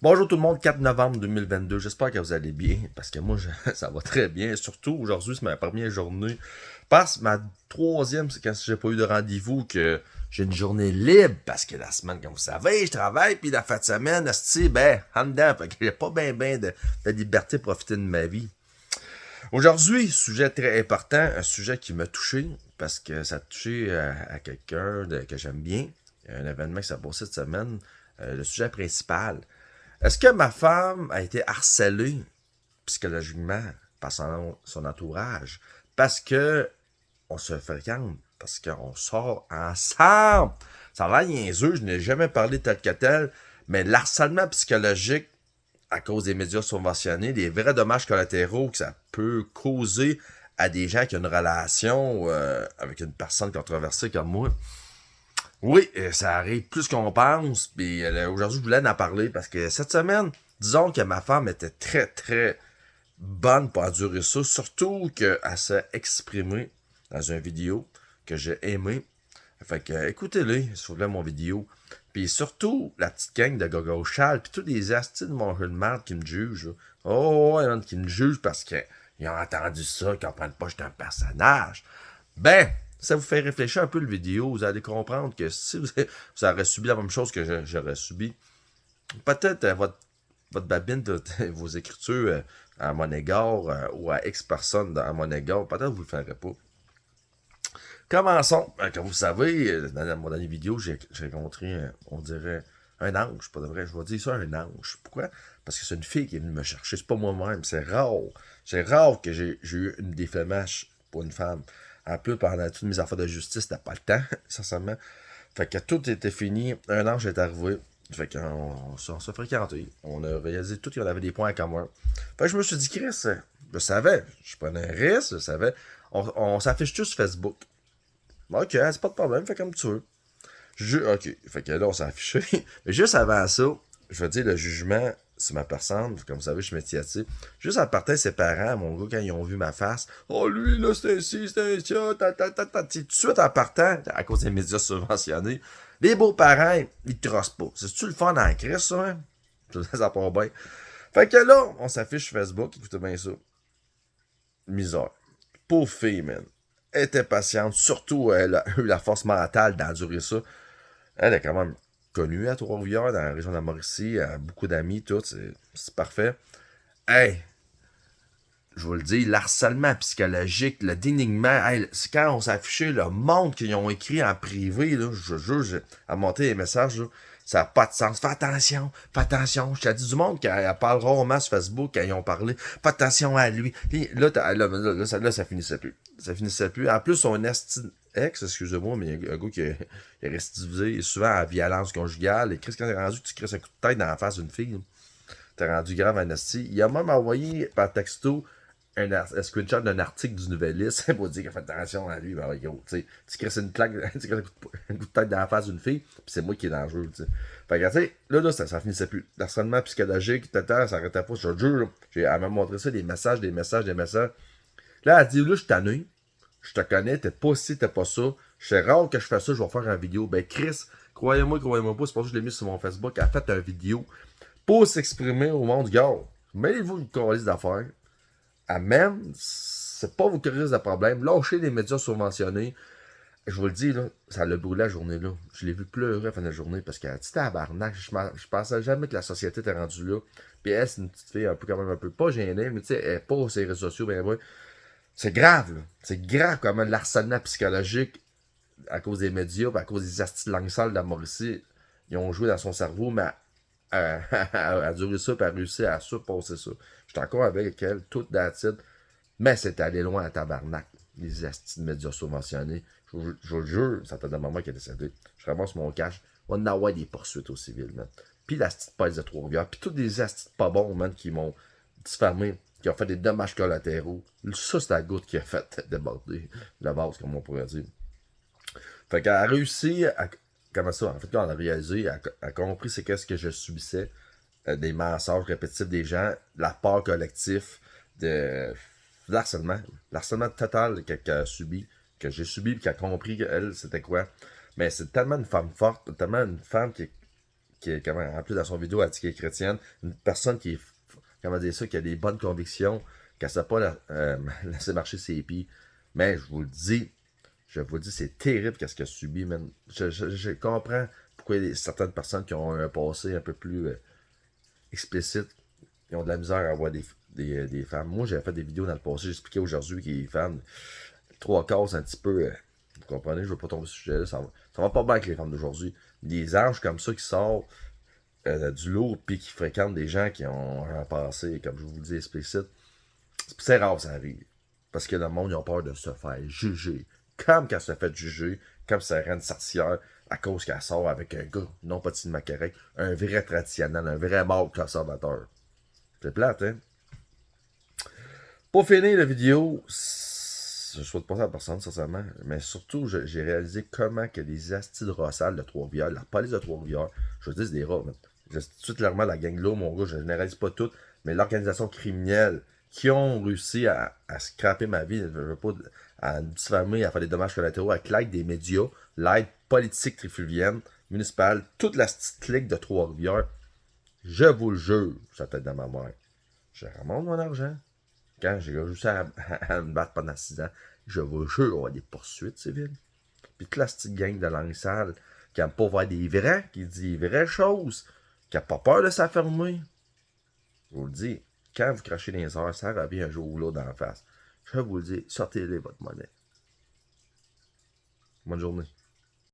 Bonjour tout le monde, 4 novembre 2022, j'espère que vous allez bien, parce que moi, ça va très bien. Surtout, aujourd'hui, c'est ma première journée. Passe ma troisième, c'est quand j'ai pas eu de rendez-vous, que j'ai une journée libre, parce que la semaine, comme vous savez, je travaille, puis la fin de semaine, en dedans, fait que j'ai pas bien de liberté de profiter de ma vie. Aujourd'hui, sujet très important, un sujet qui m'a touché, parce que ça a touché à quelqu'un que j'aime bien, un événement qui s'est passé cette semaine, le sujet principal. Est-ce que ma femme a été harcelée psychologiquement par son entourage? Parce que on se fréquente, parce qu'on sort ensemble. Ça a l'air niaiseux, je n'ai jamais parlé tel que tel, mais l'harcèlement psychologique à cause des médias subventionnés, les vrais dommages collatéraux que ça peut causer à des gens qui ont une relation avec une personne controversée comme moi. Oui, ça arrive plus qu'on pense. Puis aujourd'hui, je voulais en parler parce que cette semaine, disons que ma femme était très bonne pour endurer ça. Surtout qu'elle s'est exprimée dans une vidéo que j'ai aimée. Fait que écoutez-le, si vous voulez mon vidéo. Puis surtout, la petite gang de Gogo Chal, puis tous les astis de mon jeu de merde qui me jugent. Là. Oh, ouais, qui me jugent parce qu'ils ont entendu ça, qu'ils comprennent pas que je suis un personnage. Ben, ça vous fait réfléchir un peu le vidéo, vous allez comprendre que si vous aurez subi la même chose que j'aurais subi, peut-être votre babine, vos écritures à mon égard ou à X personnes à mon égard, peut-être vous le ferez pas. Commençons. Comme vous savez, dans mon dernière vidéo, j'ai rencontré, on dirait, un ange. Pas de vrai, je vais dire ça, un ange. Pourquoi? Parce que c'est une fille qui est venue me chercher. C'est pas moi-même. C'est rare. C'est rare que j'ai eu une déflamache pour une femme. En plus, pendant toutes mes affaires de justice, t'as pas le temps, sincèrement. Fait que tout était fini. Un ange est arrivé. Fait qu'on s'est fréquenté. On a réalisé tout qu'on avait des points en commun. Fait que je me suis dit, Chris, je savais. Je prenais un risque, je savais. On s'affiche tous sur Facebook. Ok, c'est pas de problème, fais comme tu veux. Ok, fait que là, on s'est affiché. Mais juste avant ça, je veux dire, le jugement sur ma personne, comme vous savez, je suis médiatique. Juste en partant ses parents, mon gars, quand ils ont vu ma face, oh lui, là, c'est un ci, c'est un ça, tout de suite en partant, à cause des médias subventionnés, les beaux-parents, ils te trossent pas. C'est-tu le fun en crise, ça, hein? Ça part bien. Fait que là, on s'affiche sur Facebook, écoutez bien ça. Misère. Pauvre fille, man. Elle était patiente, surtout elle a eu la force mentale d'endurer ça. Elle est quand même connue à Trois-Rivières, dans la région de la Mauricie, elle a beaucoup d'amis, tout, c'est parfait. Hey, je vous le dis, l'harcèlement psychologique, le dénignement, hey, c'est quand on s'est affiché le monde qu'ils ont écrit en privé, là, je jure, à monter les messages, là, ça n'a pas de sens. Fais attention. Je t'ai dit du monde qui parle rarement sur Facebook quand ils ont parlé. Fais attention à lui. Puis là, ça finissait plus. Ça finissait plus. En plus, son ex, excusez-moi, mais il y a un gars qui est récidivisé souvent à violence conjugale. Et Chris, quand t'es rendu, tu crisses un coup de tête dans la face d'une fille. T'es rendu grave en esti. Il a même envoyé par texto un screenshot d'un article du Nouvelliste pour dire qu'il fait attention à lui. Ben, gros, tu crisses une claque, tu crisses un coup de tête dans la face d'une fille, puis c'est moi qui est dans le jeu, tu sais. Fait que, tu sais, là, ça finissait plus. L'harcèlement psychologique, ça arrêtait pas, je te jure. Elle m'a montré ça, des messages. Là, elle dit, là, je suis tanné. Je te connais, t'es pas ci, t'es pas ça. C'est rare que je fasse ça, je vais faire une vidéo. Ben, Chris, croyez-moi pas, c'est pour ça que je l'ai mis sur mon Facebook. Elle a fait une vidéo pour s'exprimer au monde. Gars, mêlez-vous une coalition d'affaires. Même, c'est pas vos causes de problème. Lâchez les médias subventionnés. Je vous le dis, là, ça l'a brûlé la journée là. Je l'ai vu pleurer à la fin de la journée parce qu'elle a dit tabarnak. Je pensais jamais que la société était rendue là. Puis elle, c'est une petite fille un peu quand même un peu pas gênée, mais tu sais, elle est pas sur ses réseaux sociaux, ben ouais. C'est grave, là. C'est grave comme l'harcèlement psychologique à cause des médias, à cause des astis de langue sale de la Mauricie. Ils ont joué dans son cerveau, mais à durer ça, puis à réussir à surpasser ça. J'étais encore avec elle, toute d'attitude, mais c'est allé loin à tabarnak. Les astis de médias subventionnés. Je vous le jure, ça fait un moment qu'elle est décédée. Je ramasse mon cash. On va en avoir des poursuites au civil, man. Puis la petite pèse de Trois-Rivières. Puis tous des astis pas bons, man, qui m'ont diffamé, qui ont fait des dommages collatéraux. Ça, c'est la goutte qui a fait déborder la base, comme on pourrait dire. Fait qu'elle a réussi à. Comment ça? En fait, quand on a réalisé, elle a compris c'est qu'est-ce que je subissais. Des mensonges répétitifs des gens, la peur collective, de l'harcèlement. L'harcèlement total qu'elle a subi, que j'ai subi, et qu'elle a compris qu'elle, c'était quoi. Mais c'est tellement une femme forte, tellement une femme qui en plus dans son vidéo, elle dit qu'elle est chrétienne, une personne qui est, comment dire ça, qui a des bonnes convictions, qui ne sait pas laisser marcher ses pieds. Mais je vous le dis, c'est terrible qu'est-ce qu'elle a subi, man. Je comprends pourquoi il y a certaines personnes qui ont un passé un peu plus explicite, qui ont de la misère à voir des femmes. Moi, j'avais fait des vidéos dans le passé, j'expliquais aujourd'hui qu'il y a des femmes, trois quarts, c'est un petit peu... vous comprenez, je ne veux pas tomber sur ce sujet-là, ça va pas bien avec les femmes d'aujourd'hui. Des anges comme ça qui sortent du lot, puis qui fréquentent des gens qui ont un passé, comme je vous le dis, explicite. C'est rare que ça arrive. Parce que le monde, ils ont peur de se faire juger. Comme quand elle se fait juger, comme ça rend une sorcière, à cause qu'elle sort avec un gars, non pas de Macarec, un vrai traditionnel, un vrai mâle conservateur. C'est plate, hein? Pour finir la vidéo, je souhaite pas ça à personne, sincèrement, mais surtout, j'ai réalisé comment que les astis de Rossal de Trois-Rivières, la police de Trois-Rivières, je veux dire, c'est des rats, je suis clairement la gang là, mon gars, je généralise pas toutes, mais l'organisation criminelle qui ont réussi à scraper ma vie, je veux pas, à me diffamer, à faire des dommages collatéraux avec l'aide des médias, l'aide politique trifluvienne, municipale, toute la petite clique de Trois-Rivières, je vous le jure, ça tête dans ma mère. Je remonte mon argent. Quand j'ai réussi à me battre pendant 6 ans, je vous jure, il va y avoir des poursuites civiles. Puis toute la petite gang de langue sale qui n'aime pas voir des vrais, qui dit des vraies choses, qui n'a pas peur de s'affirmer. Je vous le dis, quand vous crachez dans les heures, ça revient un jour ou l'autre dans la face. Je vous le dis, sortez-les votre monnaie. Bonne journée.